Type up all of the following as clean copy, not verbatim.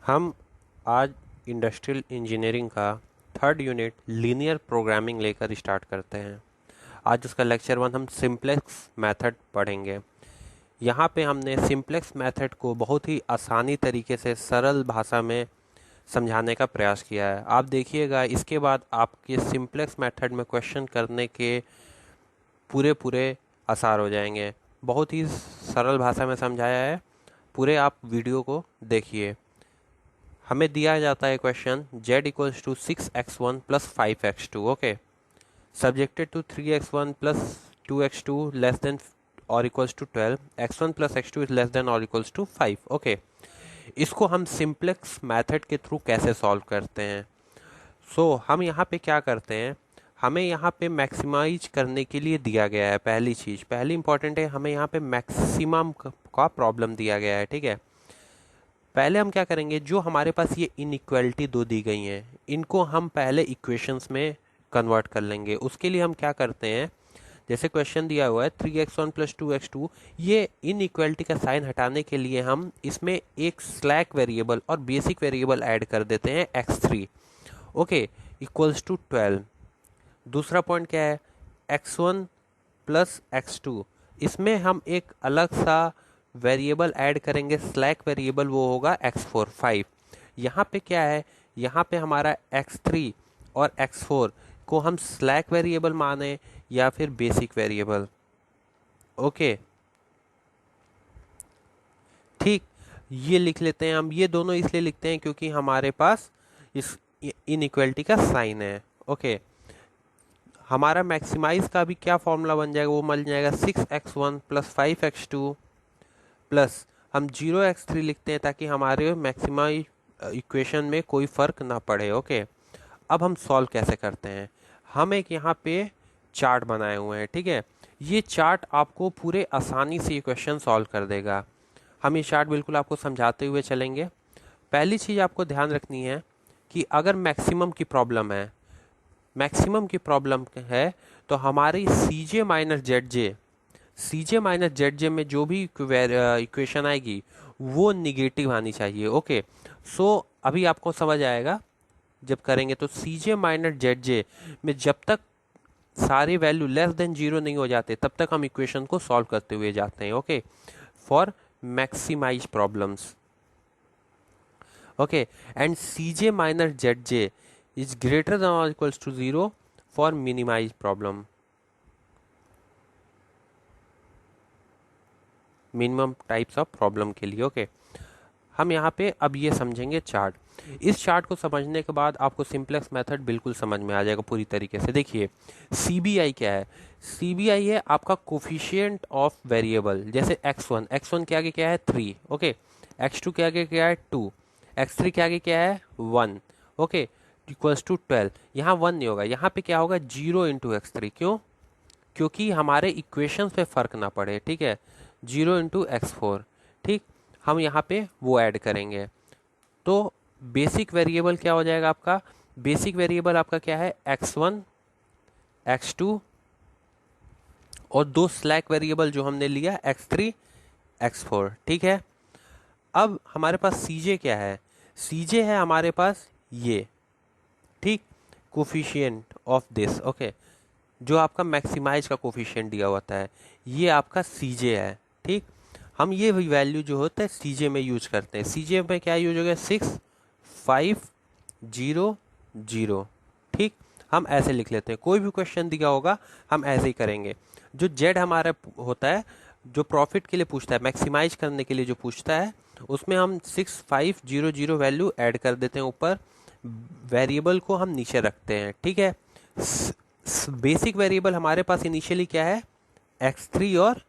हम आज industrial engineering का थर्ड यूनिट लीनियर प्रोग्रामिंग लेकर स्टार्ट करते हैं। आज उसका लेक्चर 1 हम सिंप्लेक्स मेथड पढ़ेंगे। यहाँ पे हमने सिंप्लेक्स मेथड को बहुत ही आसानी तरीके से सरल भाषा में समझाने का प्रयास किया है। आप देखिएगा, इसके बाद आपके सिंप्लेक्स मेथड में क्वेश्चन करने के पूरे आसार हो जाएंगे। बहुत ही सरल भाषा में समझाया है, पूरे आप वीडियो को देखिए। हमें दिया जाता है question z equals to 6x1 plus 5x2, okay, subjected to 3x1 plus 2x2 less than और equals to 12, x1 plus x2 is less than और इक्वल्स टू 5, ओके। इसको हम सिंप्लेक्स मेथड के थ्रू कैसे सॉल्व करते हैं? हम यहाँ पे क्या करते हैं, हमें यहाँ पे मैक्सिमाइज करने के लिए दिया गया है। पहली इंपॉर्टेंट है, हमें यहाँ पे मैक्सिमम का प्रॉब्लम दिया गया है, ठीक है। पहले हम क्या करेंगे, जो हमारे पास ये इनइक्वालिटी दो दी गई हैं, इनको हम पहले इक्वेशंस में कन्वर्ट कर लेंगे। उसके लिए हम क्या करते हैं, जैसे क्वेश्चन दिया हुआ है 3x1 प्लस 2x2, ये इनइक्वालिटी का साइन हटाने के लिए हम इसमें एक स्लैक वेरिएबल और बेसिक वेरिएबल ऐड कर देते हैं x3, ओके, इक्वल्स टू 12। दूसरा पॉइंट क्या है, x1 प्लस x2, इसमें हम एक अलग सा वेरिएबल ऐड करेंगे, स्लैक वेरिएबल, वो होगा x4 5। यहाँ पे क्या है, यहाँ पे हमारा x3 और x4 को हम स्लैक वेरिएबल माने या फिर बेसिक वेरिएबल, ओके, ठीक। ये लिख लेते हैं हम, ये दोनों इसलिए लिखते हैं क्योंकि हमारे पास इस इनइक्वालिटी का साइन है, ओके। हमारा मैक्सिमाइज का भी क्या फॉर्मूला बन जाएगा, वो बन जाएगा 6x1 प्लस 5x2 प्लस हम 0x3 लिखते हैं ताकि हमारे मैक्सिमाइज इक्वेशन में कोई फ़र्क ना पड़े, ओके। अब हम सॉल्व कैसे करते हैं, हम एक यहाँ पे चार्ट बनाए हुए हैं, ठीक है। ये चार्ट आपको पूरे आसानी से इक्वेशन सॉल्व कर देगा। हम ये चार्ट बिल्कुल आपको समझाते हुए चलेंगे। पहली चीज़ आपको ध्यान रखनी है कि अगर मैक्सिमम की प्रॉब्लम है तो हमारी CJ माइनस जेड में जो भी इक्वेशन आएगी वो निगेटिव आनी चाहिए, ओके। अभी आपको समझ आएगा जब करेंगे। तो CJ माइनस जेड में जब तक सारे वैल्यू लेस देन 0 नहीं हो जाते तब तक हम इक्वेशन को सॉल्व करते हुए जाते हैं, okay, for maximise problems, okay. And CJ minus Z is greater than और equals to 0 for minimise problem, minimum types of problem के लिए, ओके। हम यहाँ पे अब ये समझेंगे चार्ट। इस चार्ट को समझने के बाद आपको सिंप्लेक्स मेथड बिल्कुल समझ में आ जाएगा पूरी तरीके से। देखिए CBI क्या है, CBI है आपका कोफिशिएंट ऑफ वेरिएबल। जैसे x1 के आगे क्या है 3, ओके, x2 के आगे क्या है 2, x3 के आगे क्या है 1, ओके, इक्वल्स टू 12। यहाँ 1 नहीं होगा, यहाँ पे क्या होगा 0 इंटू x3, क्यों, क्योंकि हमारे इक्वेशंस पे फर्क ना पड़े, ठीक है, 0 इंटू x4, ठीक। हम यहाँ पे वो ऐड करेंगे तो बेसिक वेरिएबल क्या हो जाएगा आपका, बेसिक वेरिएबल आपका क्या है x1 x2 और दो स्लैक वेरिएबल जो हमने लिया x3 x4, ठीक है। अब हमारे पास CJ क्या है, CJ है हमारे पास ये, ठीक, कोफिशिएंट ऑफ दिस, ओके, जो आपका मैक्सिमाइज का कोफिशिएंट दिया होता है, ये आपका CJ है, ठीक। हम ये वैल्यू जो होता है CJ में यूज करते हैं। CJ में क्या यूज हो गया 6 5 0 0, ठीक। हम ऐसे लिख लेते हैं, कोई भी क्वेश्चन दिया होगा हम ऐसे ही करेंगे। जो Z हमारा होता है, जो प्रॉफिट के लिए पूछता है, मैक्सिमाइज करने के लिए जो पूछता है, उसमें हम 6 5 0 0 वैल्यू ऐड कर देते हैं ऊपर, वेरिएबल को हम नीचे रखते हैं, ठीक है। बेसिक वेरिएबल हमारे पास इनिशियली क्या है x3 और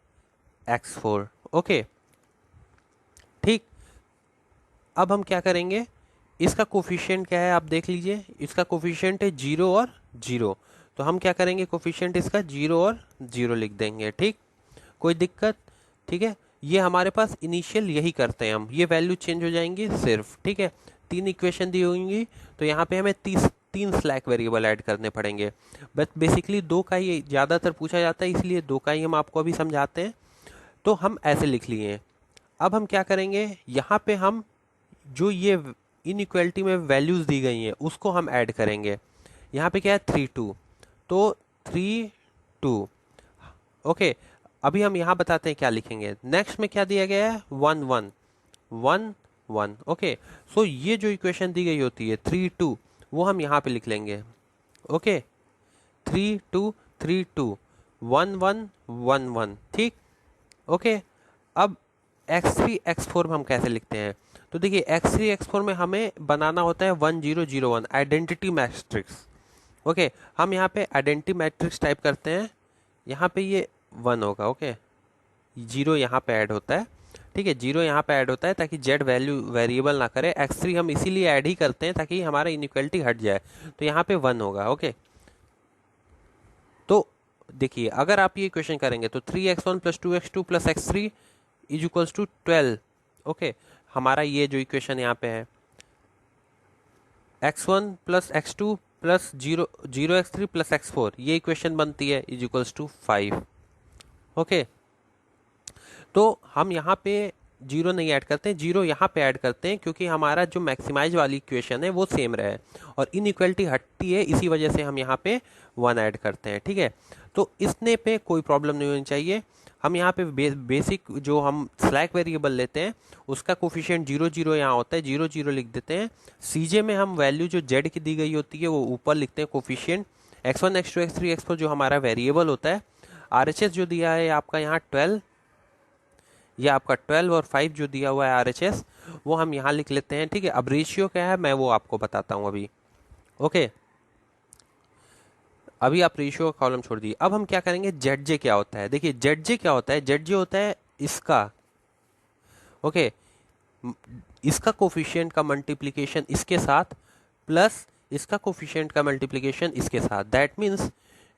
x4, ओके, ठीक। अब हम क्या करेंगे, इसका कोफिशिएंट क्या है आप देख लीजिए, इसका कोफिशिएंट है 0 और 0, तो हम क्या करेंगे, कोफिशिएंट इसका 0 और 0 लिख देंगे, ठीक, कोई दिक्कत, ठीक है। ये हमारे पास इनिशियल यही करते हैं हम, ये वैल्यू चेंज हो जाएंगी सिर्फ, ठीक है। 3 इक्वेशन दी होंगी तो यहाँ पे हमें 3 स्लैक वेरिएबल ऐड करने पड़ेंगे, बट बेसिकली 2 का ही ज़्यादातर पूछा जाता है, इसलिए 2 का ही हम आपको अभी समझाते हैं। तो हम ऐसे लिख लिए। अब हम क्या करेंगे, यहाँ पे हम जो ये इनइक्वालिटी में वैल्यूज दी गई हैं उसको हम ऐड करेंगे। यहाँ पे क्या है 3 2, तो 3 2। ओके, अभी हम यहाँ बताते हैं क्या लिखेंगे। नेक्स्ट में क्या दिया गया है 1 1 1 1। ओके, सो ये जो इक्वेशन दी गई होती है 3 2 वो हम यहाँ पे लिख लेंगे। ओके, 3 2 3 2 1 1 1 1। ठीक, ओके। अब x3 x4 में हम कैसे लिखते हैं, तो देखिए x3 x4 में हमें बनाना होता है 1 0 0 1 आइडेंटिटी मैट्रिक्स। ओके, हम यहाँ पे आइडेंटिटी मैट्रिक्स टाइप करते हैं, यहाँ पे ये 1 होगा। ओके, 0 यहाँ पे ऐड होता है। ठीक है, 0 यहाँ पे ऐड होता है ताकि z वैल्यू वेरिएबल ना करे। x3 हम इसीलिए ऐड ही करते हैं ताकि हमारा इनइक्वालिटी हट जाए, तो यहाँ पे 1 होगा। ओके, तो देखिए अगर आप ये क्वेश्चन करेंगे तो 3x1 + 2x2 + x3 is equals to 12। Okay, हमारा ये जो इक्वेशन यहाँ पे है x1 + x2 + 0x3 + x4 ये इक्वेशन बनती है इज इक्वल्स टू 5। ओके, तो हम यहाँ पे 0 नहीं ऐड करते हैं, 0 यहाँ पे ऐड करते हैं क्योंकि हमारा जो मैक्सिमाइज वाली इक्वेशन है वो सेम रहे और इनइक्वालिटी हटती है, इसी वजह से हम यहाँ पे 1 ऐड करते हैं। ठीक है, तो इसने पे कोई प्रॉब्लम नहीं होनी चाहिए। हम यहाँ पे बेसिक जो हम स्लैक वेरिएबल लेते हैं उसका कोफिशिएंट 0 0 यहाँ होता है, 0 0 लिख देते हैं। सीजे में हम वैल्यू जो जेड की दी गई होती है वो ऊपर लिखते हैं coefficient. x1 x2 x3 x4 जो हमारा वेरिएबल होता है। आरएचएस जो दिया है आपका यहाँ 12, ये आपका 12 और 5 जो दिया हुआ है आरएचएस वो हम यहाँ लिख लेते हैं। ठीक है, अब रेशियो क्या है मैं वो आपको बताता हूँ अभी। ओके, अभी आप रेशियो का कॉलम छोड़ दिए। अब हम क्या करेंगे, जेड जे क्या होता है। देखिए जेड जे क्या होता है, जेड जे होता है इसका, ओके, इसका कोफिशिएंट का मल्टीप्लिकेशन इसके साथ प्लस इसका कोफिशिएंट का मल्टीप्लिकेशन इसके साथ। That means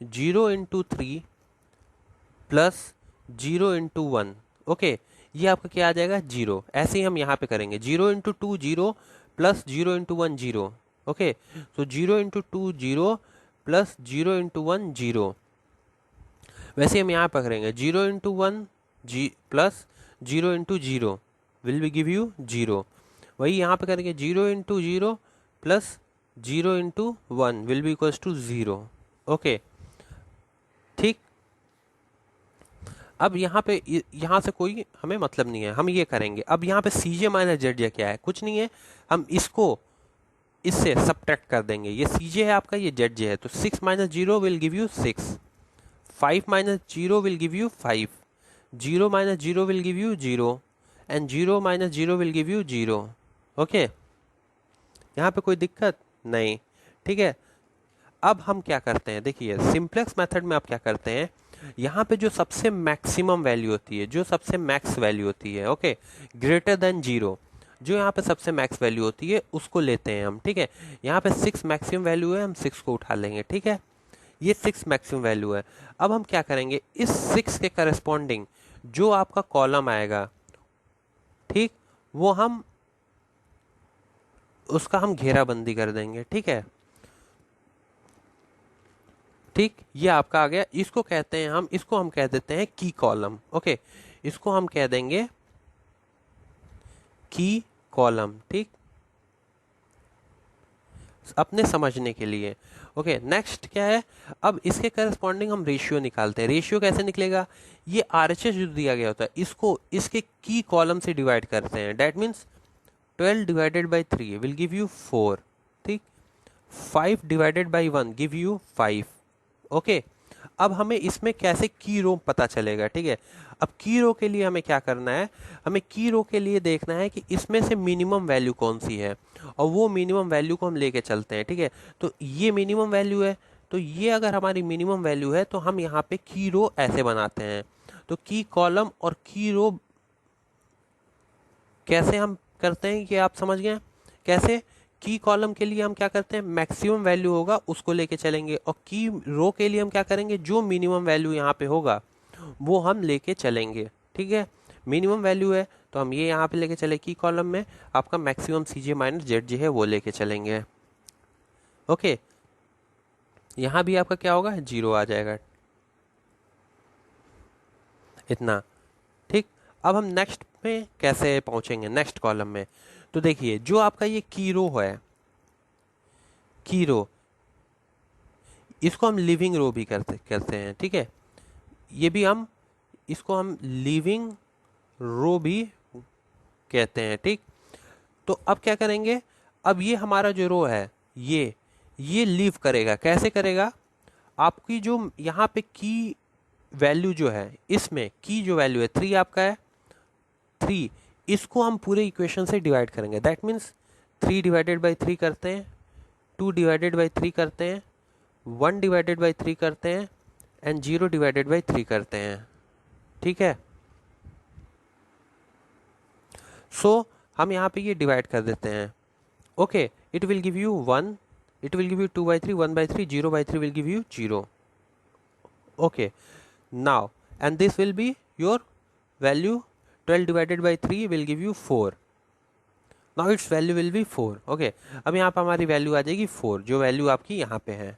0 × 3 plus 0 × 1। ओके, ये आपका क्या आ जाएगा 0। ऐसे ही हम यहाँ पे करेंगे 0 × 2 0 प्लस 0 × 1 0। ओके, तो 0 × 2 0 प्लस 0 × 1 0। वैसे हम यहाँ पर करेंगे 0 × 1 plus 0 × 0 will be give you 0। वही यहाँ पे करेंगे 0 × 0 plus 0 × 1 will be equals to 0। Okay, ठीक। अब यहाँ पे यहाँ से कोई हमें मतलब नहीं है, हम ये करेंगे। अब यहाँ पे सी जे माइनस जेड जे क्या है, कुछ नहीं है, हम इसको इससे सब्ट्रैक्ट कर देंगे। ये सी जे है आपका, ये जेड जे है, तो 6 - 0 will give you 6, 5 - 0 will give you 5, 0 - 0 will give you 0 and 0 - 0 will give you 0। Okay, यहाँ पे कोई दिक्कत नहीं। ठीक है, अब हम क्या करते हैं, देखिए सिंप्लेक्स मेथड में आप क्या करते हैं, यहाँ पे जो सबसे मैक्सिमम वैल्यू होती है, जो सबसे मैक्स वैल्यू होती है, ओके, ग्रेटर देन 0, जो यहाँ पे सबसे मैक्स वैल्यू होती है उसको लेते हैं हम। ठीक है, यहाँ पे 6 मैक्सिमम वैल्यू है, हम 6 को उठा लेंगे। ठीक है, ये 6 मैक्सिमम वैल्यू है। अब हम क्या करेंगे, इस 6 के करस्पॉन्डिंग जो आपका कॉलम आएगा, ठीक, वो हम उसका हम घेराबंदी कर देंगे। ठीक है, ठीक, ये आपका आ गया। इसको कहते हैं हम, इसको हम कह देते हैं की कॉलम। ओके, इसको हम कह देंगे की कॉलम। ठीक, अपने समझने के लिए। ओके, नेक्स्ट क्या है, अब इसके करस्पॉन्डिंग हम रेशियो निकालते हैं। रेशियो कैसे निकलेगा, ये आरएचएस जो दिया गया होता है इसको इसके की कॉलम से डिवाइड करते हैं। That means 12 divided by 3 will give you 4। ठीक, 5 divided by 1 give you 5। Okay, अब हमें इसमें कैसे की रो पता चलेगा। ठीक है, अब की रो के लिए हमें क्या करना है, हमें की रो के लिए देखना है कि इसमें से मिनिमम वैल्यू कौन सी है और वो मिनिमम वैल्यू को हम लेके चलते हैं। ठीक है, तो ये मिनिमम वैल्यू है, तो ये अगर हमारी मिनिमम वैल्यू है तो हम यहाँ पे की रो ऐसे बनाते हैं। तो की कॉलम और की रो कैसे हम करते हैं कि आप समझ गए कैसे। की कॉलम के लिए हम क्या करते हैं, मैक्सिमम वैल्यू होगा उसको लेके चलेंगे, और की रो के लिए हम क्या करेंगे, जो मिनिमम वैल्यू यहाँ पे होगा वो हम लेके चलेंगे। ठीक है, मिनिमम वैल्यू है तो हम ये यहाँ पे लेके चले की कॉलम में, आपका मैक्सिमम सी जे माइनस जेड जे है वो लेके चलेंगे। ओके, यहाँ भी आपका क्या होगा, 0 आ जाएगा, इतना। ठीक, अब हम नेक्स्ट में कैसे पहुंचेंगे, नेक्स्ट कॉलम में। तो देखिए जो आपका ये की रो है, की रो, इसको हम लिविंग रो भी करते हैं, ठीक है। ये भी हम, इसको हम लिविंग रो भी कहते हैं, ठीक। तो अब क्या करेंगे, अब ये हमारा जो रो है ये लीव करेगा। कैसे करेगा, आपकी जो यहाँ पे की वैल्यू जो है, इसमें की जो वैल्यू है 3 आपका है, 3, इसको हम पूरे इक्वेशन से डिवाइड करेंगे। दैट मीन्स 3 डिवाइडेड बाई 3 करते हैं, 2 डिवाइडेड बाई 3 करते हैं, 1 डिवाइडेड बाई 3 करते हैं एंड 0 डिवाइडेड बाई 3 करते हैं, ठीक है। सो हम यहाँ पे ये डिवाइड कर देते हैं। Okay, it will give you 1, it will give you 2 by 3, 1 by 3, 0 by 3 will give you 0. Okay, now and this will be your value, 12 divided by 3 will give you 4. Now its value will be 4. Okay, अब यहाँ पर हमारी value आ जाएगी 4, जो value आपकी यहाँ पे है,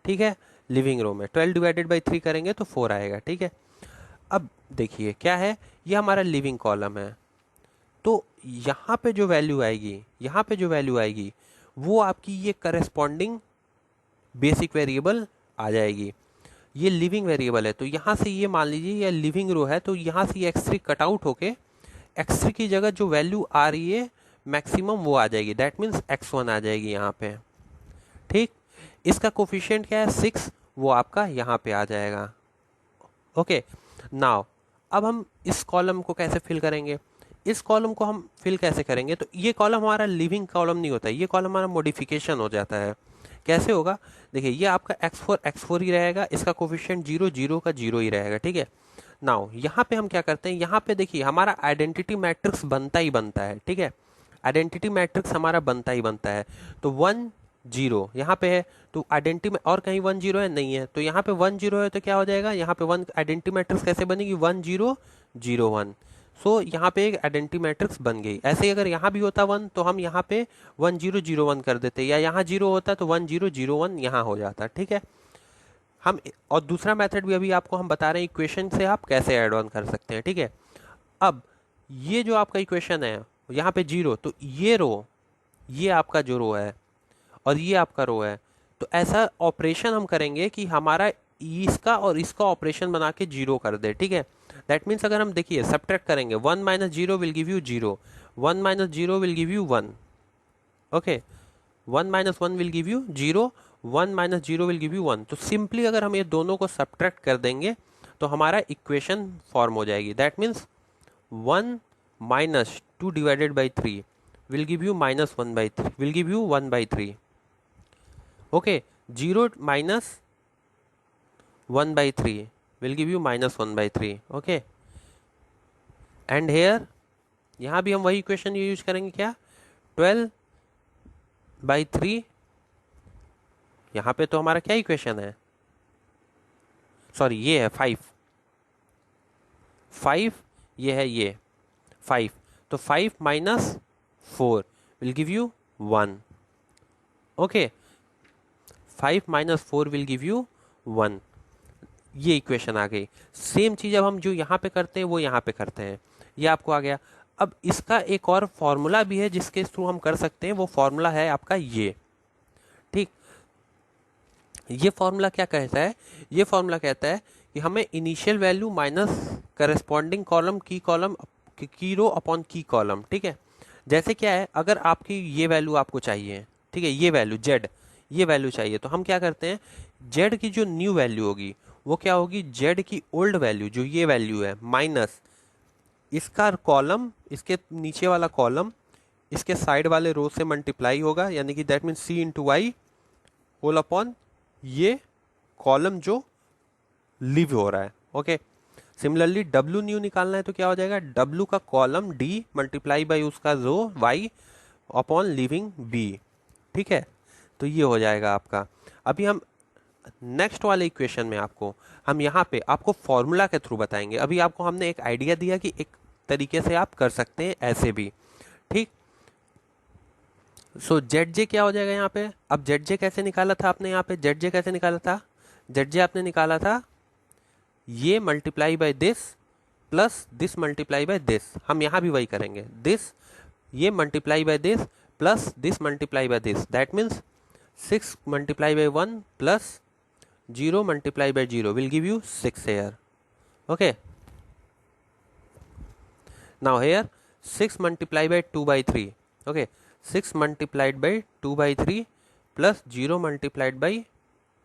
ठीक है। लिविंग रो में 12 डिवाइडेड बाई 3 करेंगे तो 4 आएगा, ठीक है। अब देखिए क्या है, ये हमारा लिविंग कॉलम है, तो यहाँ पे जो वैल्यू आएगी, यहाँ पे जो वैल्यू आएगी वो आपकी ये करस्पॉन्डिंग बेसिक वेरिएबल आ जाएगी। ये लिविंग वेरिएबल है, तो यहाँ से ये मान लीजिए ये लिविंग रो है, तो यहाँ से ये x3 कट आउट होके x3 की जगह जो वैल्यू आ रही है मैक्सिमम वो आ जाएगी। दैट मीन्स x1 आ जाएगी यहाँ पे, ठीक। इसका कोफिशिएंट क्या है 6, वो आपका यहाँ पे आ जाएगा। ओके, नाउ अब हम इस कॉलम को कैसे फिल करेंगे, इस कॉलम को हम फिल कैसे करेंगे। तो ये कॉलम हमारा लिविंग कॉलम नहीं होता, ये कॉलम हमारा मॉडिफिकेशन हो जाता है। कैसे होगा, देखिए ये आपका x4 ही रहेगा, इसका कोफिशिएंट 0, 0 का 0 ही रहेगा, ठीक है। नाउ यहाँ पे हम क्या करते हैं, यहाँ पे देखिए हमारा आइडेंटिटी मैट्रिक्स बनता ही बनता है, ठीक है। आइडेंटिटी मैट्रिक्स हमारा बनता ही बनता है। तो 1 0 यहाँ पे है, तो आइडेंटिटी में और कहीं 1 0 है नहीं है, तो यहाँ पे 1 0 है, तो क्या हो जाएगा, यहाँ पे 1 आइडेंटिटी मैट्रिक्स कैसे बनेगी, 1 0 0 1। सो यहाँ पे एक आइडेंटिटी मैट्रिक्स बन गई। ऐसे ही अगर यहाँ भी होता 1 तो हम यहाँ पे 1 0 0 1 कर देते, या यहाँ 0 होता तो 1 0 0 1 यहाँ हो जाता, ठीक है। हम और दूसरा मेथड भी अभी आपको हम बता रहे हैं इक्वेशन से आप कैसे ऐड ऑन कर सकते हैं, ठीक है। अब ये जो आपका इक्वेशन है यहाँ पे 0, तो ये रो, ये आपका जो रो है और ये आपका रो है, तो ऐसा ऑपरेशन हम करेंगे कि हमारा इसका और इसका ऑपरेशन बना के 0 कर दे, ठीक है। दैट मीन्स अगर हम देखिए सब्ट्रैक्ट करेंगे, 1 minus 0 will give you 0, 1 minus 0 will give you 1, okay. 1 minus 1 will give you 0, 1 minus 0 will give you 1। तो सिंपली अगर हम ये दोनों को सब्ट्रैक्ट कर देंगे तो हमारा इक्वेशन फॉर्म हो जाएगी। That means 1 minus 2 divided by 3 will give you minus 1 by 3, will give you 1 by 3, okay. 0 minus 1 by 3 will give you minus 1 by 3, okay। and here यहाँ भी हम वही इक्वेशन यूज करेंगे, क्या 12 by 3, यहाँ पे तो हमारा क्या इक्वेशन है, सॉरी ये है 5, ये है ये 5, तो 5 minus 4 will give you 1, okay. 5 minus 4 will give you 1, ये इक्वेशन आ गई। सेम चीज़ अब हम जो यहाँ पे करते हैं वो यहाँ पे करते हैं, ये आपको आ गया। अब इसका एक और फॉर्मूला भी है जिसके थ्रू हम कर सकते हैं, वो फॉर्मूला है आपका ये, ठीक। ये फॉर्मूला क्या कहता है, ये फॉर्मूला कहता है कि हमें initial value minus corresponding column की रो अपॉन की कॉलम, ठीक है। जैसे क्या है, अगर आपकी ये वैल्यू आपको चाहिए, ठीक है, ये वैल्यू z, ये वैल्यू चाहिए, तो हम क्या करते हैं, z की जो न्यू वैल्यू होगी वो क्या होगी, z की ओल्ड वैल्यू जो ये वैल्यू है माइनस इसका कॉलम, इसके नीचे वाला कॉलम इसके साइड वाले रो से मल्टीप्लाई होगा, यानी कि that mean c into Y whole upon ये कॉलम जो लिव हो रहा है, ओके। सिमिलरली w न्यू निकालना है तो क्या हो जाएगा, w का कॉलम d मल्टीप्लाई बाई उसका रो y अपॉन लिविंग b, ठीक है। तो ये हो जाएगा आपका। अभी हम नेक्स्ट वाले इक्वेशन में आपको हम यहाँ पे आपको फॉर्मूला के थ्रू बताएंगे। अभी आपको हमने एक आइडिया दिया कि एक तरीके से आप कर सकते हैं ऐसे भी, ठीक। सो जेड क्या हो जाएगा यहाँ पे, अब जेड कैसे निकाला था आपने, यहाँ पे जेड कैसे निकाला था, जेड आपने निकाला था ये multiply by this plus this multiply by this, हम यहाँ भी वही करेंगे, दिस ये multiply by this plus this multiply by this, that means 6 multiply by 1 plus 0 multiply by 0 will give you 6 here. Okay, now here 6 multiplied by 2 by 3. Okay, 6 multiplied by 2 by 3 plus 0 multiplied by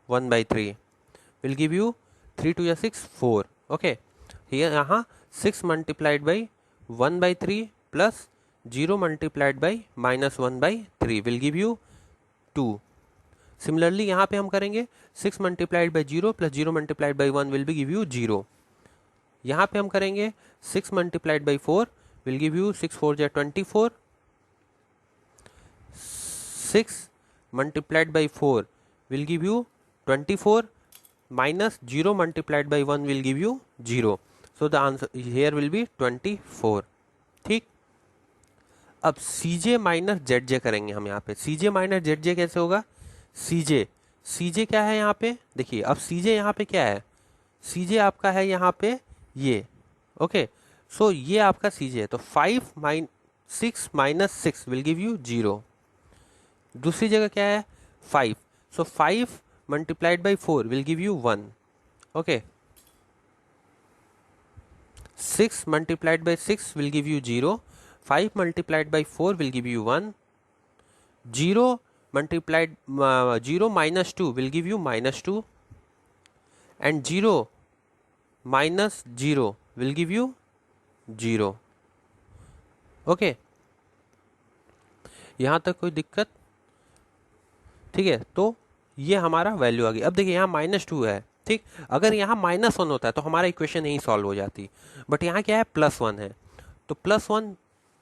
1 by 3 will give you 3 to 6 4. Okay, here यहाँ 6 multiplied by 1 by 3 plus 0 multiplied by minus 1 by 3 will give you 2. Similarly यहाँ पे हम करेंगे 6 multiplied by 0 plus 0 multiplied by 1 will be give you 0. यहाँ पे हम करेंगे 6 multiplied by 4 will give you 6 4 जा 24. 6 multiplied by 4 will give you 24 minus 0 multiplied by 1 will give you 0. So the answer here will be 24. ठीक, अब CJ minus ZJ करेंगे हम यहाँ पे. CJ माइनस ZJ कैसे होगा? CJ क्या है यहाँ पे? देखिए अब CJ यहाँ पे क्या है? CJ आपका है यहाँ पे ये. ओके, सो ये आपका CJ है. तो 6 माइनस 6 विल गिव यू 0. दूसरी जगह क्या है? 5. सो 5 multiplied by 4 will give you 1. Okay, 6 multiplied by 6 will give you 0. 5 multiplied by 4 will give you 1. 0 minus 2 will give you minus 2. And 0 minus 0 will give you 0. Okay, यहाँ तक कोई दिक्कत? ठीक है, तो ये हमारा वैल्यू आ गई. अब देखिए यहाँ -2 है. ठीक, अगर यहाँ -1 होता है तो हमारा इक्वेशन यही सॉल्व हो जाती, बट यहाँ क्या है? +1 है. तो +1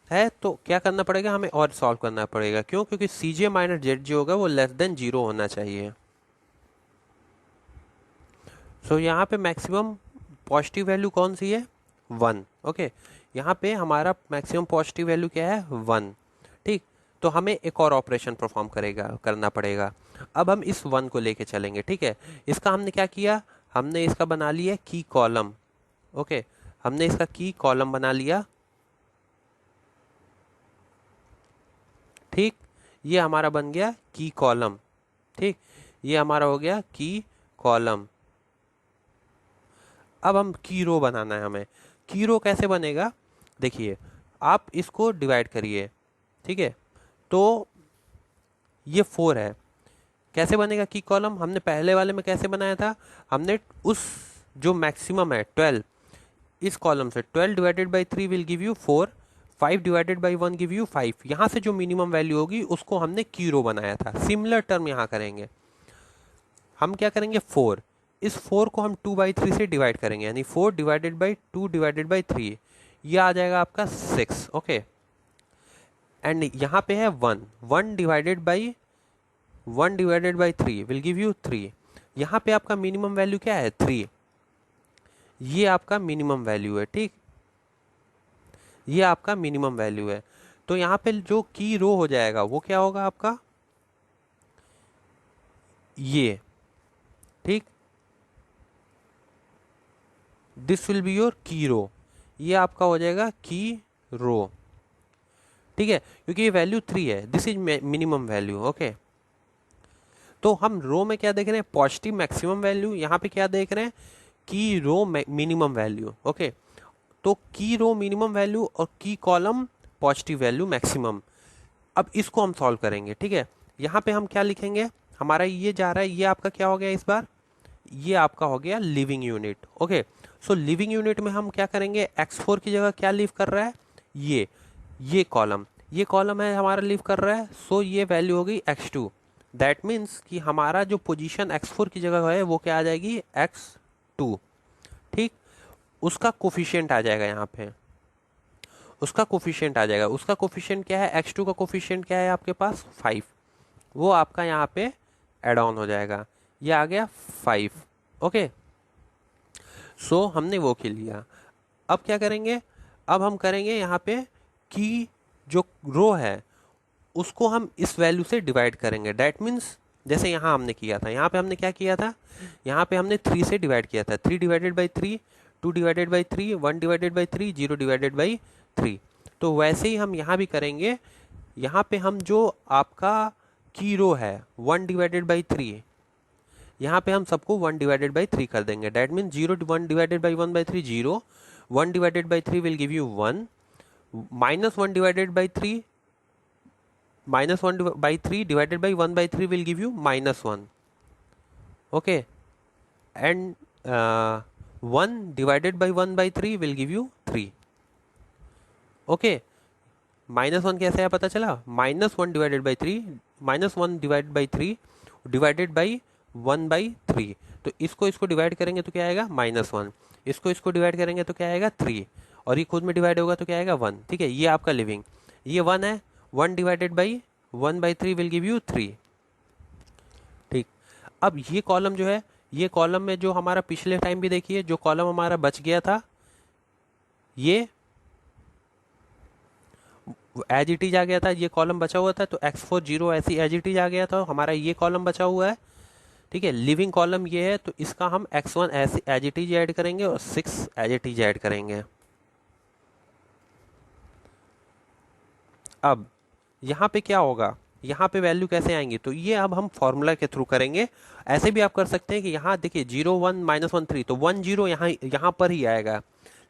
है तो क्या करना पड़ेगा? हमें और सॉल्व करना पड़ेगा. क्यों? क्योंकि CJ माइनस ZJ होगा वो लेस देन 0 होना चाहिए. सो यहाँ पे मैक्सिमम पॉजिटिव वैल्यू कौन सी है? 1. ओके, यहाँ पे हमारा मैक्सिमम पॉजिटिव वैल्यू क्या है? 1. ठीक, तो हमें एक और ऑपरेशन परफॉर्म करना पड़ेगा. अब हम इस 1 को लेके चलेंगे. ठीक है, इसका हमने क्या किया? हमने इसका बना लिया की कॉलम. ओके, हमने इसका की कॉलम बना लिया. ठीक, ये हमारा बन गया की कॉलम. ठीक, ये हमारा हो गया की कॉलम. अब हम की रो बनाना है हमें. की रो कैसे बनेगा? देखिए आप इसको डिवाइड करिए. ठीक है, तो ये 4 है. कैसे बनेगा की कॉलम? हमने पहले वाले में कैसे बनाया था? हमने उस जो मैक्सिमम है 12, इस कॉलम से 12 divided by 3 will give you 4. 5 divided by 1 give you 5. यहाँ से जो मिनिमम वैल्यू होगी उसको हमने की रो बनाया था. सिमिलर टर्म यहाँ करेंगे. हम क्या करेंगे? 4. इस 4 को हम 2/3 से डिवाइड करेंगे, यानी 4 डिवाइडेड बाई 2 डिवाइडेड बाई 3, ये आ जाएगा आपका 6. ओके, एंड यहाँ पे है 1 divided by 3 will give you 3. यहाँ पे आपका मिनिमम वैल्यू क्या है? 3. ये आपका मिनिमम वैल्यू है. ठीक, ये आपका मिनिमम वैल्यू है. तो यहाँ पे जो की रो हो जाएगा वो क्या होगा आपका? ये. ठीक, दिस विल बी योर की रो. ये आपका हो जाएगा की रो. ठीक है, क्योंकि ये वैल्यू 3 है. This is minimum value. Okay, तो हम रो में क्या देख रहे हैं? Positive maximum value. यहाँ पे क्या देख रहे हैं? की रो मिनिमम वैल्यू. ओके, तो की रो मिनिमम वैल्यू और की कॉलम पॉजिटिव वैल्यू मैक्सिमम. अब इसको हम सॉल्व करेंगे. ठीक है, यहाँ पे हम क्या लिखेंगे? हमारा ये जा रहा है, ये आपका क्या हो गया इस बार? ये आपका हो गया लिविंग यूनिट. ओके, सो लिविंग यूनिट में हम क्या करेंगे? x4 की जगह क्या लीव कर रहा है? ये कॉलम. ये कॉलम है हमारा लीव कर रहा है. सो ये वैल्यू हो गई x2. दैट मीन्स कि हमारा जो पोजीशन x4 की जगह है वो क्या आ जाएगी? x2. ठीक, उसका कोफिशिएंट आ जाएगा यहाँ पे. उसका कोफिशिएंट आ जाएगा. उसका कोफिशिएंट क्या है? x2 का कोफिशिएंट क्या है आपके पास? 5. वो आपका यहाँ पे एड ऑन हो जाएगा. ये आ गया 5. ओके, सो हमने वो के लिया. अब क्या करेंगे? अब हम करेंगे यहाँ पे कि जो रो है उसको हम इस वैल्यू से डिवाइड करेंगे. डैट मीन्स जैसे यहाँ हमने किया था. यहाँ पे हमने क्या किया था? यहाँ पे हमने 3 से डिवाइड किया था. 3 divided by 3 2 divided by 3, 1 divided by 3, 0 divided by 3। तो वैसे ही हम यहाँ भी करेंगे। यहाँ पे हम जो आपका की रो है 1 डिवाइडेड बाई 3, यहाँ पे हम सबको 1 डिवाइडेड बाई 3 कर देंगे। That mean 0 1 divided by 1 by 3 0, 1 divided by 3 will give you 1, minus 1 divided by 3, minus 1 by 3 divided by 1 by 3 will give you minus 1. Okay, and 1 divided by 1 by 3 will give you 3. Okay, minus 1 कैसे है पता चला? Minus 1 divided by 3, minus 1 divided by 3 divided by 1 by 3। तो इसको divide करेंगे तो क्या आएगा? -1। इसको डिवाइड करेंगे तो क्या आएगा? 3। और ये खुद में डिवाइड होगा तो क्या आएगा? 1। ठीक है, ये आपका लिविंग, ये 1 है। 1 divided by 1 by 3 will give you 3। ठीक, अब ये कॉलम जो है, ये कॉलम में जो हमारा पिछले टाइम भी देखिए जो कॉलम हमारा बच गया था, ये एज इट इज आ गया था, ये कॉलम बचा हुआ था। तो x4 0 ऐसी एज इट इज आ गया था, हमारा ये कॉलम बचा हुआ है। ठीक है, लिविंग कॉलम ये है, तो इसका हम x1 ऐसे एज इट इज ऐड करेंगे और 6 एज इट इज ऐड करेंगे। अब यहाँ पे क्या होगा, यहाँ पे वैल्यू कैसे आएंगी? तो ये अब हम फॉर्मूला के थ्रू करेंगे। ऐसे भी आप कर सकते हैं कि यहाँ देखिए 0 1 -1 3, तो 1 0 यहाँ पर ही आएगा।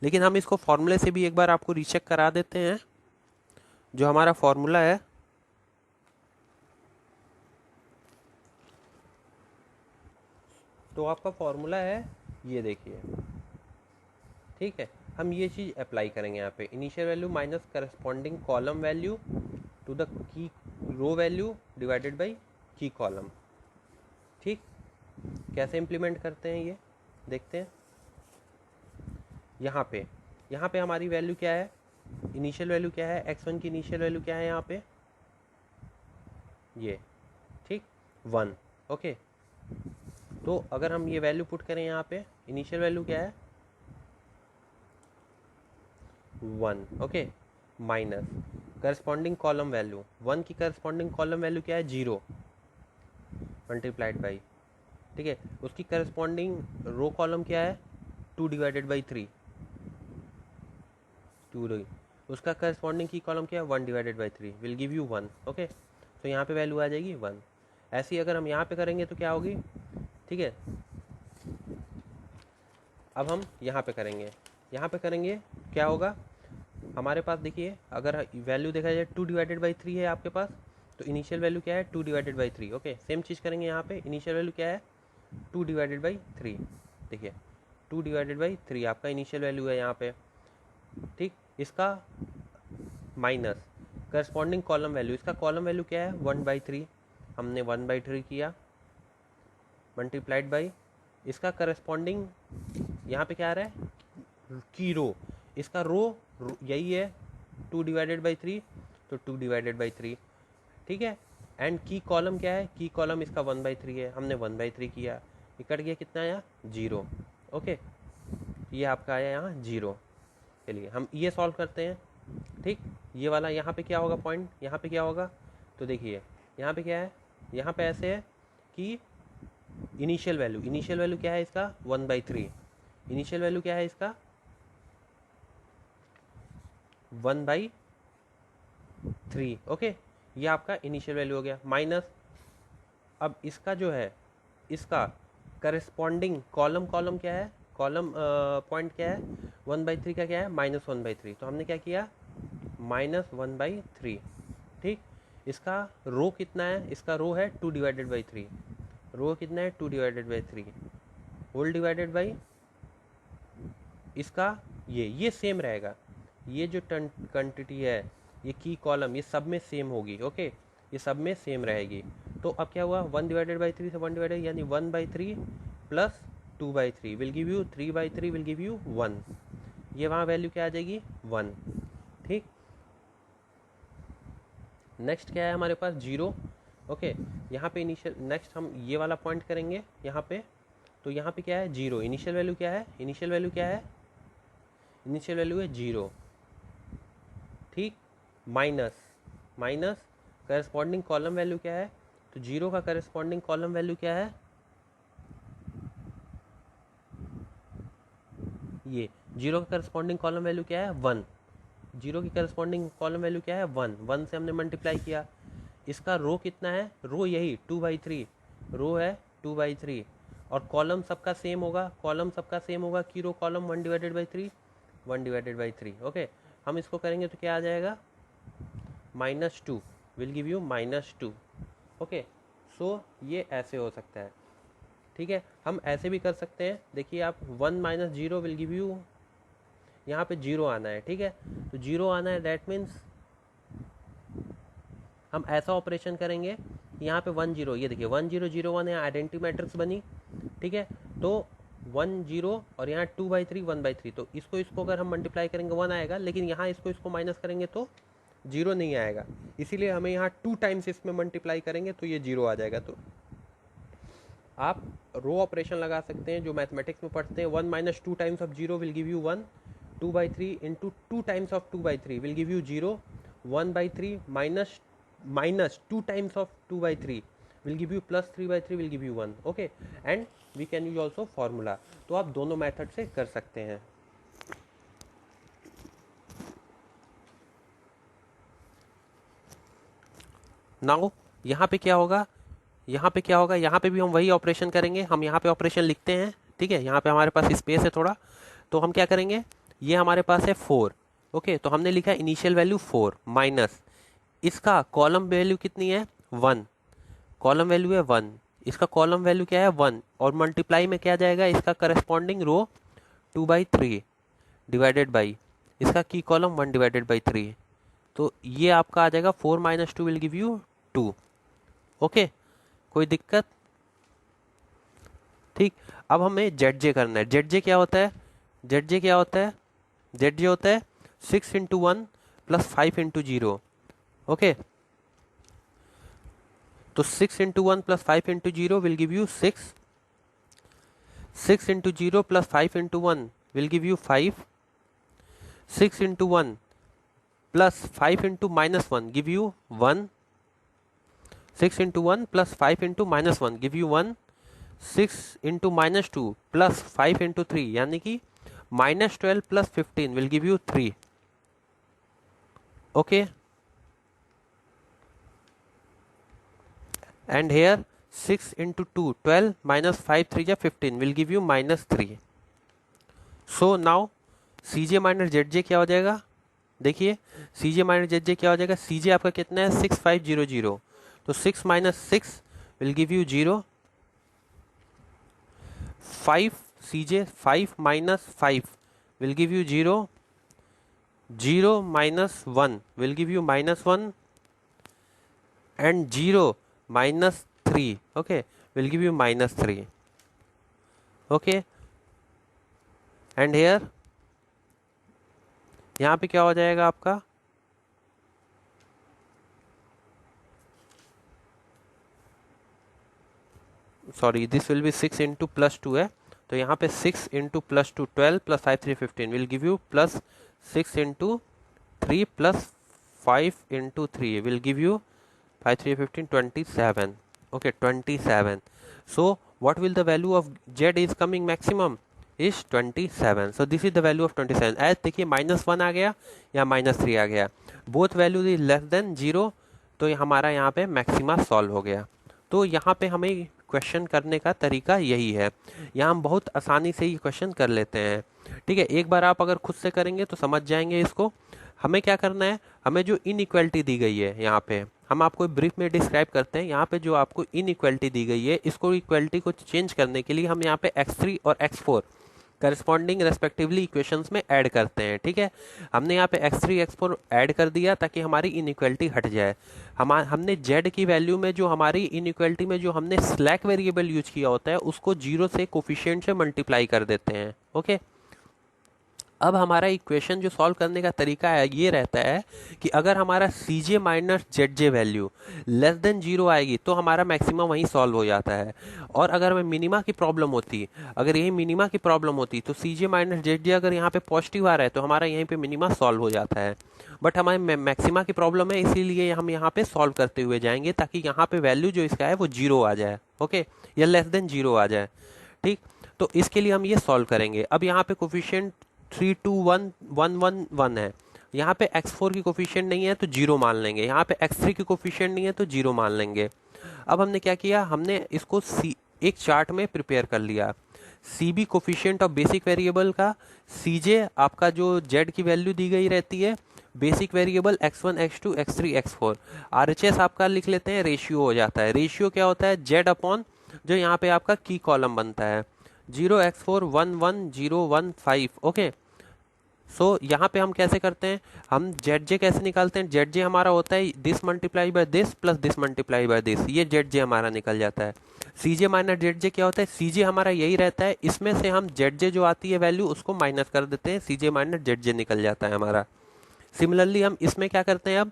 लेकिन हम इसको फॉर्मूले से भी एक बार आपको रीचेक करा देते हैं। जो हमारा फॉर्मूला है, तो आपका फॉर्मूला है ये देखिए। ठीक है, हम ये चीज़ अप्लाई करेंगे यहाँ पे। Initial value minus corresponding column value to the key row value divided by key column. ठीक, कैसे इम्प्लीमेंट करते हैं ये देखते हैं। यहाँ पे हमारी वैल्यू क्या है? इनिशियल वैल्यू क्या है? x1 की इनिशियल वैल्यू क्या है यहाँ पे? ये, ठीक, 1। ओके, तो अगर हम ये वैल्यू पुट करें यहाँ पे, इनिशियल वैल्यू क्या है? 1। Okay, minus corresponding column value, 1 की करस्पॉन्डिंग कॉलम वैल्यू क्या है? 0 मल्टीप्लाइड बाई, ठीक है, उसकी करस्पॉन्डिंग रो कॉलम क्या है? 2 डिवाइडेड बाई 3, 2। उसका करस्पॉन्डिंग की कॉलम क्या है? 1 divided by 3 will give you 1। Okay, तो यहाँ पे वैल्यू आ जाएगी 1। ऐसे ही अगर हम यहाँ पे करेंगे तो क्या होगी? ठीक है, अब हम यहाँ पे करेंगे क्या होगा हमारे पास? देखिए, अगर वैल्यू देखा जाए 2 डिवाइडेड बाई 3 है आपके पास, तो इनिशियल वैल्यू क्या है? 2 डिवाइडेड बाई 3। ओके, सेम चीज़ करेंगे यहाँ पे। इनिशियल वैल्यू क्या है? 2 डिवाइडेड बाई 3। देखिए, 2 डिवाइडेड बाई 3 आपका इनिशियल वैल्यू है यहाँ पे। ठीक, इसका माइनस करस्पॉन्डिंग कॉलम वैल्यू, इसका कॉलम वैल्यू क्या है? 1/3, हमने 1/3 किया, मल्टीप्लाइड बाई इसका करस्पॉन्डिंग यहाँ पे क्या आ रहा है? की रो, इसका रो यही है 2 डिवाइडेड बाई 3, तो 2 डिवाइडेड बाई 3। ठीक है, एंड की कॉलम क्या है? की कॉलम इसका 1/3 है, हमने 1/3 किया, ये कट गया, कितना आया? 0। ओके, ये आपका आया यहाँ 0। चलिए हम ये सॉल्व करते हैं। ठीक, ये वाला यहाँ पे क्या होगा पॉइंट? यहाँ पे क्या होगा? तो देखिए यहाँ पे क्या है? यहाँ पे ऐसे है कि इनिशियल वैल्यू क्या है इसका? 1/3। इनिशियल वैल्यू क्या है इसका? 1/3। ओके, ये आपका इनिशियल वैल्यू हो गया। माइनस, अब इसका जो है, इसका करस्पॉन्डिंग कॉलम क्या है? कॉलम पॉइंट क्या है? 1/3 का क्या है? -1/3। तो हमने क्या किया? -1/3। ठीक, इसका रो कितना है? इसका रो है 2 डिवाइडेड बाई 3। रो कितना है? 2 divided by 3 whole divided by इसका ये सेम रहेगा। ये जो क्वांटिटी है, ये की कॉलम, ये सब में सेम होगी। ओके, ये सब में सेम रहेगी। तो अब क्या हुआ? 1 डिवाइडेड बाई 3 से 1 डिवाइडेड, यानी 1/3 plus 2/3 will give you 3/3 will give you 1। ये वहाँ वैल्यू क्या आ जाएगी? 1। ठीक, नेक्स्ट क्या है हमारे पास? 0। ओके, यहाँ पे इनिशियल, नेक्स्ट हम ये वाला पॉइंट करेंगे यहाँ पे। तो यहाँ पे क्या है? 0। इनिशियल वैल्यू क्या है? इनिशियल वैल्यू क्या है? इनिशियल वैल्यू है 0। ठीक, माइनस करस्पॉन्डिंग कॉलम वैल्यू क्या है? तो 0 का करस्पॉन्डिंग कॉलम वैल्यू क्या है? ये जीरो का करस्पॉन्डिंग कॉलम वैल्यू क्या है 1, जीरो की करस्पॉन्डिंग कॉलम वैल्यू क्या है 1, 1 से हमने मल्टीप्लाई किया। इसका रो कितना है, रो यही 2/3, रो है 2/3, और कॉलम सबका सेम होगा, कॉलम सबका सेम होगा कि रो कॉलम 1/3, 1/3। ओके, हम इसको करेंगे तो क्या आ जाएगा -2, विल गिव यू -2। ओके, सो ये ऐसे हो सकता है। ठीक है, हम ऐसे भी कर सकते हैं, देखिए आप 1 - 0 विल गिव यू, यहाँ पे 0 आना है। ठीक है, तो 0 आना है, दैट मीन्स हम ऐसा ऑपरेशन करेंगे, यहाँ पे 1 0, ये देखिए 1 0 0 1 यहाँ आइडेंटिटी मैट्रिक्स बनी। ठीक है, तो 1 0 और यहाँ 2/3 1/3, तो इसको अगर हम मल्टीप्लाई करेंगे 1 आएगा, लेकिन यहाँ इसको माइनस करेंगे तो 0 नहीं आएगा, इसीलिए हमें यहाँ 2 टाइम्स इसमें मल्टीप्लाई करेंगे तो ये 0 आ जाएगा। तो आप रो ऑपरेशन लगा सकते हैं जो मैथमेटिक्स में पढ़ते हैं, 1 - 2 times of 0 will give you 1, 2/3 into 2 times of 2/3 will give you 0, 1/3 minus 2 times of 2/3 will give you plus 3/3 will give you 1। Okay, and we can use also formula. तो आप दोनों मेथड से कर सकते हैं। नाउ यहाँ पे क्या होगा, यहाँ पे क्या होगा, यहाँ पे भी हम वही ऑपरेशन करेंगे। हम यहाँ पे ऑपरेशन लिखते हैं, ठीक है, यहाँ पे हमारे पास स्पेस है थोड़ा, तो हम क्या करेंगे, ये हमारे पास है 4। ओके, तो हमने लिखा इनिशियल वैल्यू 4 माइनस इसका कॉलम वैल्यू कितनी है 1, कॉलम वैल्यू है 1, इसका कॉलम वैल्यू क्या है 1, और मल्टीप्लाई में क्या जाएगा, इसका करस्पॉन्डिंग रो 2/3 डिवाइडेड बाई इसका की कॉलम 1/3। तो ये आपका आ जाएगा 4 - 2 विल गिव यू 2। ओके, कोई दिक्कत? ठीक, अब हमें ZJ करना है। ZJ क्या होता है, ZJ क्या होता है, ZJ होता है 6 × 1 + 5 × 0। ओके, तो 6 × 1 + 5 × 0 will give you 6, 6 × 0 + 5 × 1 will give you 5, 6 × 1 + 5 × -1 give you 1, 6 × 1 + 5 × -1 give you 1, 6 × -2 + 5 × 3 यानी कि -12 + 15 will give you 3। Okay, and here 6 × 2 12 - 5 3 या 15 will give you -3। so now CJ - ZJ क्या हो जाएगा, देखिए CJ - ZJ क्या हो जाएगा, CJ आपका कितना है 6500, तो 6 - 6 will give you 0, 5 CJ 5 - 5 will give you 0, 0 - 1 will give you -1, and 0 - 3 okay will give you -3। okay, and here यहाँ पे क्या हो जाएगा आपका, सॉरी दिस विल बी 6 × +2 है, तो यहाँ पे 6 × +2 12 + 5 3 15 will give you +6 × 3 + 5 × 3 will give you 5 3 15 27। okay, 27। so what will the value of Z is coming maximum is 27। so this is the value of 27। as देखिए -1 आ गया या -3 आ गया, both value is less than 0, तो हमारा यहाँ पे मैक्सिमा सॉल्व हो गया। तो यहाँ पे हमें क्वेश्चन करने का तरीका यही है, यहाँ हम बहुत आसानी से ये क्वेश्चन कर लेते हैं। ठीक है, एक बार आप अगर खुद से करेंगे तो समझ जाएंगे इसको। हमें क्या करना है, हमें जो इनइक्वालिटी दी गई है यहाँ पे हम आपको ब्रीफ में डिस्क्राइब करते हैं। यहाँ पे जो आपको इनइक्वालिटी दी गई है, इसको इक्वालिटी को चेंज करने के लिए हम यहाँ पे x3 और x4 करस्पॉन्डिंग रेस्पेक्टिवली इक्वेशंस में ऐड करते हैं। ठीक है, हमने यहाँ पे x3 x4 ऐड कर दिया ताकि हमारी इनइक्वालिटी हट जाए। हमने z की वैल्यू में जो हमारी इनइक्वालिटी में जो हमने स्लैक वेरिएबल यूज किया होता है उसको 0 से कोफिशिएंट से मल्टीप्लाई कर देते हैं। ओके, अब हमारा इक्वेशन जो सॉल्व करने का तरीका है ये रहता है कि अगर हमारा CJ - ZJ value less than 0 आएगी तो हमारा मैक्सिमम वहीं सॉल्व हो जाता है, और अगर हमें मिनिमा की प्रॉब्लम होती, अगर यही मिनिमा की प्रॉब्लम होती तो CJ - ZJ अगर यहाँ पे पॉजिटिव आ रहा है तो हमारा यहीं पे मिनिमा सॉल्व हो जाता है। बट हमारे मैक्सिमा की प्रॉब्लम है, इसीलिए हम यहाँ पे सॉल्व करते हुए जाएंगे ताकि यहाँ पे वैल्यू जो इसका है वो 0 आ जाए। ओके, या लेस देन 0 आ जाए। ठीक, तो इसके लिए हम ये सॉल्व करेंगे। अब यहाँ पे कोफिशिएंट 32111 है। यहाँ पे x4 की कोफिशिएंट नहीं है तो 0 मान लेंगे, यहाँ पे x3 की कोफिशिएंट नहीं है तो 0 मान लेंगे। अब हमने क्या किया, हमने इसको एक चार्ट में प्रिपेयर कर लिया। CB coefficient of basic variable का, CJ आपका जो Z की वैल्यू दी गई रहती है, basic variable x1 x2 x3 x4, RHS आपका लिख लेते हैं, रेशियो हो जाता है। रेशियो क्या होता है, Z अपॉन जो यहाँ पे आपका की कॉलम बनता है 0x4 11015। ओके, सो यहाँ पे हम कैसे करते हैं, हम ZJ कैसे निकालते हैं, ZJ हमारा होता है this multiply by this plus this multiply by this, ये ZJ हमारा निकल जाता है। CJ माइनस ZJ क्या होता है, CJ हमारा यही रहता है, इसमें से हम ZJ जो आती है वैल्यू उसको माइनस कर देते हैं, CJ माइनस ZJ निकल जाता है हमारा। सिमिलरली हम इसमें क्या करते हैं, अब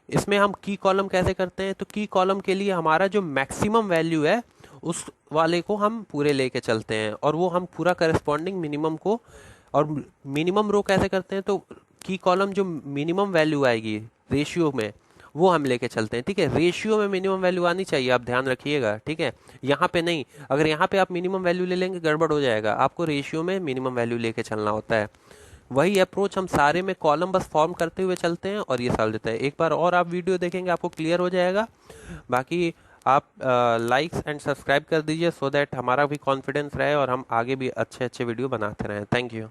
इसमें हम की कॉलम कैसे करते हैं, तो की कॉलम के लिए हमारा जो मैक्सिमम वैल्यू है उस वाले को हम पूरे लेके चलते हैं और वो हम पूरा करस्पॉन्डिंग मिनिमम को, और मिनिमम रो कैसे करते हैं, तो की कॉलम जो मिनिमम वैल्यू आएगी रेशियो में वो हम लेके चलते हैं। ठीक है, रेशियो में मिनिमम वैल्यू आनी चाहिए, आप ध्यान रखिएगा। ठीक है, यहाँ पे नहीं, अगर यहाँ पे आप मिनिमम वैल्यू ले लेंगे गड़बड़ हो जाएगा, आपको रेशियो में मिनिमम वैल्यू लेके चलना होता है। वही अप्रोच हम सारे में कॉलम बस फॉर्म करते हुए चलते हैं और ये सॉल्व देता है। एक बार और आप वीडियो देखेंगे आपको क्लियर हो जाएगा। बाकी आप लाइक्स एंड सब्सक्राइब कर दीजिए सो दैट हमारा भी कॉन्फिडेंस रहे और हम आगे भी अच्छे अच्छे वीडियो बनाते रहें। Thank you.